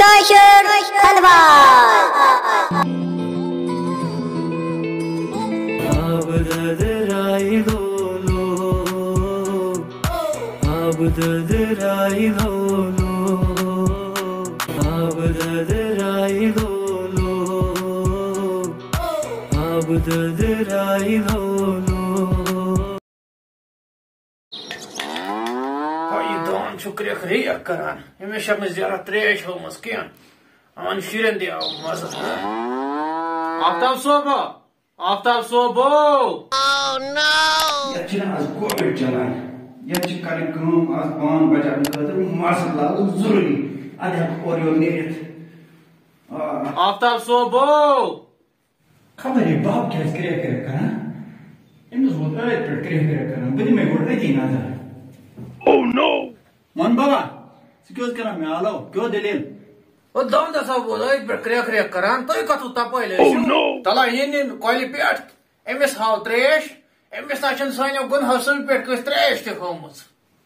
Kaşır Halvar. Şükür kriyak karan. Hemşe ziyaret reş olmaz ki. Aman şirin diye olmaz. Aftab sobo. Oh no. Ya çilan az kovid çalan. Ya çıkarı kım az ban bacan kadar masla zururi. Ada koruyor niyet. Aftab sobo. Kabari bab kes kriyak karan. Emis bu evet kriyak karan. Beni me gurbe din ada. Oh no. Man baba. Sikos karam me alo. Kyo delil? O dam da sab bola bir kriyak karan. Toy katu tapayle. Oh no. Tala yenin koyli piyat. Emis hav treş. Emis naçın sayna gun hasıl pet kız treş te khomuz.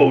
oh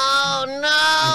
Oh no.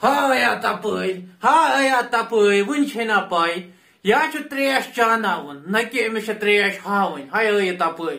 Ha tapay, vunchena pay. Ya chu tresh chanavun, naki emisha tresh havun. Hay tapay.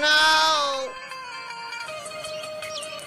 no.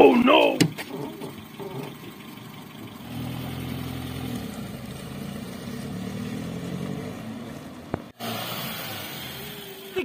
oh no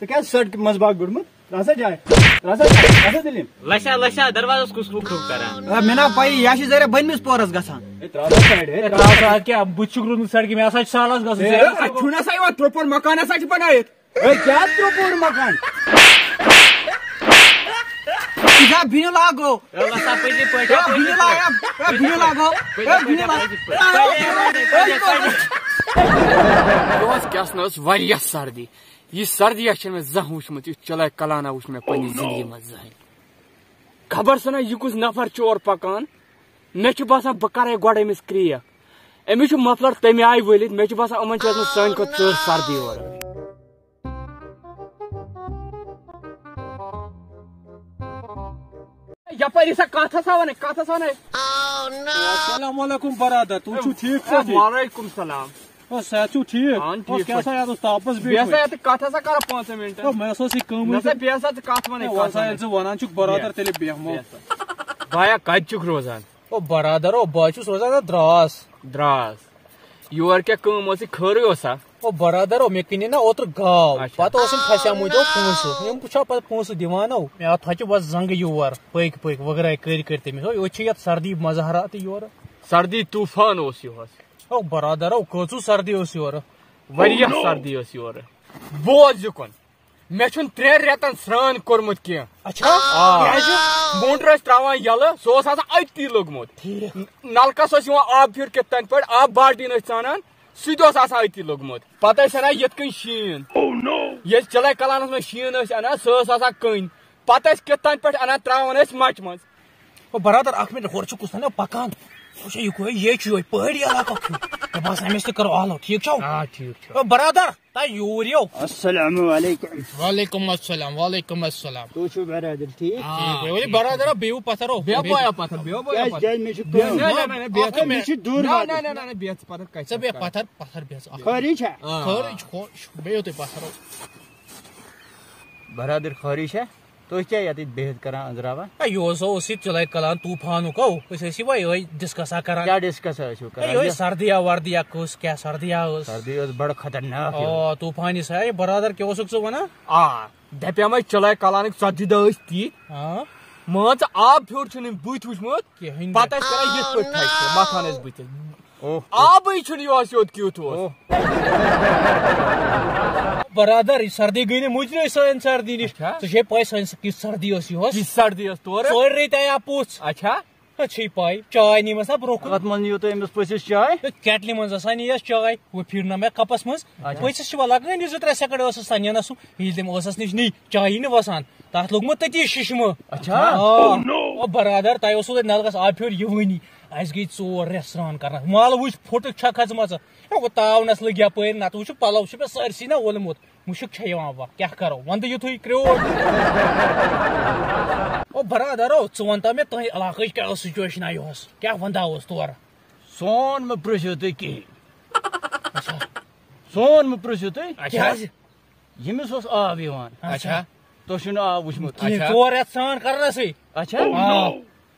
ژٕ کیٛازِ سڑکہِ منٛز باغ بیوٗٹھمُت راسا جاے راسا دٔلیٖل لشا لشا دروازس کُس کھوٚک کران مےٚ نا پایی یہِ چھِ ذٔریعہِ بٔنمِس پورس گژھان کیٛاہ بہٕ تہِ چھُکھ روٗدمُت سڑکہِ مےٚ ہسا چھُ سالس گژھُن اَتہِ چھُنہٕ ہسا یِوان ترٛوپور مکان ہسا چھِ بنٲیِتھ کیٛاہ ترٛوپور مکان بِنہِ لاگو لشا پٔزی بِنہِ لاگو کیٛاہ ٲس واریاہ سردی یہ سردیا چھنہٕ مےٚ زانٛہہ وٕچھمُت یُتھ چلاے کلانا وٕچھ مےٚ پننہِ زندگی منٛز زٕہٕنۍ خبر چھنا یہِ کُس نفر چھُ اورٕ پکان مےٚ چھُ باسان بہٕ کرے گۄڈٕ أمِس کرٛیک أمِس چھُ مفلر تمہِ آیہِ ؤلِتھ مےٚ چھُ باسان یِمن چھِ ٲسمٕژ سانہِ کھۄتہٕ ژٔر سردی اورٕ یپٲرۍ سا کتھ ہسا ونٕے Oh no! السلام علیکم برادر تُہۍ چھِو ٹھیٖک وعلیکم السلام صحت چھُو ٹھیٖک کیٛاہ سا یتھ تاپس بیٚیہِ ہسا یتھ کتھ ہسا کرو 5 مِنٹ مےٚ ہسا ٲس یہِ کٲمٕے مےٚ ہسا بیٚیہِ ہسا ژٕ کتھ ونٕے ییٚلہِ ژٕ ونان چھُکھ برادر تیٚلہِ بیٚہمو بایا کتہِ چھُکھ روزان برادر بہٕ چھُس روزان درٛاس یور کیٛاہ کٲم ٲسٕے خٲرٕے اوسا برادر مےٚ کٕنہِ نا اوترٕ گاو پتہٕ اوسُم پھسیمٕتۍ پونٛسہٕ یِم وٕچھو پتہٕ پونٛسہٕ دِوان مےٚ آو تھۄچہِ بس زنٛگہٕ یور پٔکۍ وغٲرے کٔرۍ تٔمِس ییٚتہِ چھِ یتھ سردی مظاہراتٕے یورٕ سردی طوٗفان اوس یِہُس برادر کۭژٕہ سردی ٲس یورٕ واریاہ سردی ٲس یورٕ بوز یِکُن مےٚ چھُنہٕ 3 رٮ۪تن سرٛان کوٚرمُت کینٛہہ موٹر ٲسۍ تراوان یلہٕ سُہ اوس آسان أتی لوٚگمُت نلکس اوس یِوان آب پھیُر کِتھ تانۍ پٲٹھۍ آب بالٹیٖن ٲسۍ ژانان سُہ تہِ اوس آسان أتی لوٚگمُت پتہٕ ٲسۍ انان یِتھ کٔنۍ شیٖن ییٚلہِ چلاے کلانس منٛز شیٖن ٲسۍ انان سۄ ٲس آسان کٔنۍ پتہٕ ٲسۍ کِتھ تانۍ پٲٹھۍ انان تراوان ٲسۍ مچہِ منٛز برادر اکھ منٹ ہورٕ چھُ کُس تانۍ پکان یہ چھُ پہٲڑی علاقہٕ مےٚ باسان أمِس تہِ کرو آلو ٹھیٖک چھو برادر تۄہہِ یوٗر یو السلام علیکم وعلیکم السلام تُہۍ چھِو برادر ٹھیٖک برادر بیٚیہِ پتھر خٲری چھا بیٚیہِ تُہۍ پتھر برادر خٲری چھا تُہۍ کیٛاہ ییٚتٮ۪تھ بِہِتھ کران أنٛزراوان یہِ اوس ییٚتہِ چلاے کلان طوٗفانُک أسۍ ٲسۍ یِہوے ڈسکسا کران کیٛاہ ڈسکس ٲسِو کران یِہوے سردیا وردیا کُس کیٛاہ سردیا ٲس سردی ٲس بڑٕ خطرناک طوٗفانی سا برادر کیٛاہ اوسُکھ ژٕ ونان دپیٛامے چلاے کلانٕکۍ 40 دۄہ ٲسۍ تِتھۍ مان ژٕ آب پھیوٚر چھُنہٕ بٕتھِ وٕچھمُت پتہٕ ٲسۍ کران یِتھ پٲٹھۍ تھچہِ متھان ٲسۍ بٕتھِس آبٕے چھُنہٕ یِوان سیوٚد کیُتھ اوس برادر یہِ سردی گٔے نہٕ مُجرے سٲنۍ سردی نِش ژےٚ چھے پاے سٲنۍ کِژھ سردی ٲس یِہُس سردی ٲس تورٕ 4 رٮ۪تۍ آیا پوٚژھ اچھا چھے پاے چاے نِمس نا برونٛہہ کُن اتھ منٛز نِیِو تُہۍ أمِس پٔژھِس چاے کیٹلہِ منٛز ہسا نِیَس چاے ہُہ پھِرنا مےٚ کپس منٛز پٔژھِس چھِ وۄنۍ لگٲنی 2-3 سیکنڈ ٲسٕس سنینا سُہ ییٚلہِ تٔمۍ ٲسس نِش نی چایی نہٕ وسان تتھ لوٚگمُت تٔتی ششمہٕ برادر تۄہہِ اوسوٕ تتہِ نلکس آب پھیوٚر یِوٲنی اسہِ گٔے 4 رٮ۪تھ سرٛان کرنس مال وٕچھ پھُٹہٕ چھا کھژمژٕ وۄنۍ تاونس لٔگۍ یپٲرۍ نتہٕ وٕچھو پلو چھُ مےٚ سٲرسٕے نا وولمُت مُشک چھےٚ یِوان وۄنۍ کیٛاہ کرو ونٛدٕ یِتھُے کرٛیوٗٹھ برادر ژٕ ونتا مےٚ تُہنٛدِ علاقٕچ کیٛاہ ٲس سُچویشنا یِہُس کیٛاہ وندا اوس تورٕ سون مہ پرٛژھِو تُہۍ کِہیٖنۍ سون مہ پرٛژھِو تُہۍ ییٚمِس اوس آب یِوان تُہۍ چھُو نہٕ آب وٕچھمُت 4 رٮ۪تھ سرٛان کرنسٕے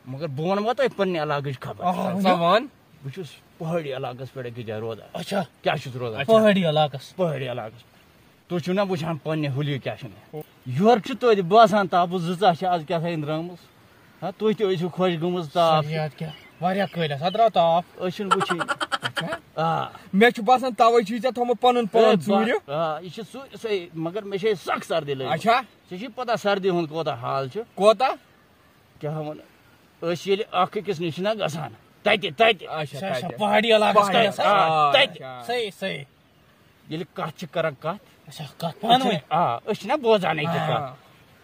مگر بہٕ ونہو تۄہہِ پننہِ علاقٕچ خبر بہٕ چھُس پہٲڑی علاقس پٮ۪ٹھ أکِس جایہِ روزان کیٛاہ چھُس روزان پہٲڑی علاقس تُہۍ چھِو نا وٕچھان پننہِ ہُلی کیٛاہ چھُ مےٚ یورٕ چھُ توتہِ باسان تاپہٕ 2 چھِ آز کیٛاہ تھانۍ درٛامٕژ تُہۍ تہِ ٲسِو خۄش گٔمٕژ تاپھ واریاہ کٲلۍ ہسا درٛاو تاپھ أسۍ چھِنہٕ وٕچھِنۍ مےٚ چھُ باسان توے چھُے ژےٚ تھومُت پنُن پان ژوٗرِ یہِ چھِ سُے مگر مےٚ چھے سخ سردی لٔجمٕژ اچھا ژےٚ چھُے پتہ سردی ہُنٛد کوتاہ حال چھُ کوتاہ کیٛاہ وَنہٕ أسۍ ییٚلہِ اکھ أکِس نِش چھِنا گژھان تتہِ پہاڑی علاقس تتہِ ییٚلہِ کتھ چھِ کران کتھ أسۍ چھِنا بوزان أکِس کتھ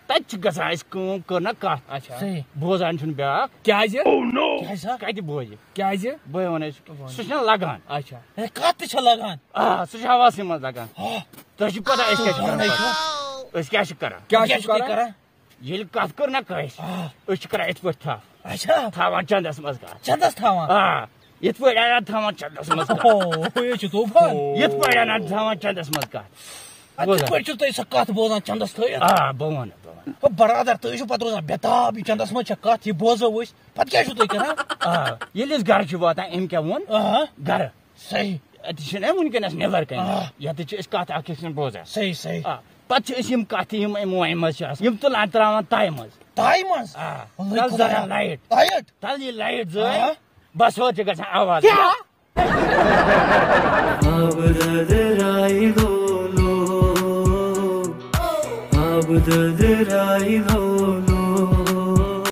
تتہِ چھِ گژھان اسہِ کٲم کٔر نا کتھ بوزان چھُنہٕ بیٛاکھ کیٛازِ کتہِ بوزِ کیٛازِ بہٕ ونہٕ سُہ چھُنا لگان کتھ تہِ چھِ لگان سُہ چھُ ہواسٕے منٛز لگان تۄہہِ چھُو پتہ أسۍ کیٛاہ چھِ کران ییٚلہِ کتھ کٔر نا کٲنٛسہِ أسۍ چھِ کران یِتھ پٲٹھۍ تھپھ تھاوان چندس منٛز کتھ یِتھ پٲٹھۍ انان تھاوان چندس منٛز یِتھ پٲٹھۍ انان تھاوان چندس منٛز تُہۍ سۄ کتھ بوزان چندس تھٲیِتھ بہٕ ونہٕ برادر تُہۍ چھِو پتہٕ روزان بےتاب یہِ چندس منٛز چھےٚ کتھ یہِ بوزو أسۍ پتہٕ کیٛاہ چھِو تُہۍ کران ییٚلہِ أسۍ گرٕ چھِ واتان أمۍ کیٛاہ ووٚن گرٕ صحیح اَتہِ چھِنہ وٕنکیٚنس نٮ۪بر کَنہِ ییٚتہِ چھِ أسۍ کتھ اکھ أکۍ سٕنٛز بوزان صحیح پتہ یم کتھ یم موے مز یم تلان تراوان تایم مز تایم مز تل زن لائٹ تل یہ لائٹ زٲے بس ہو چھ گژھان آواز آب ددرائی لولو آب ددرائی لولو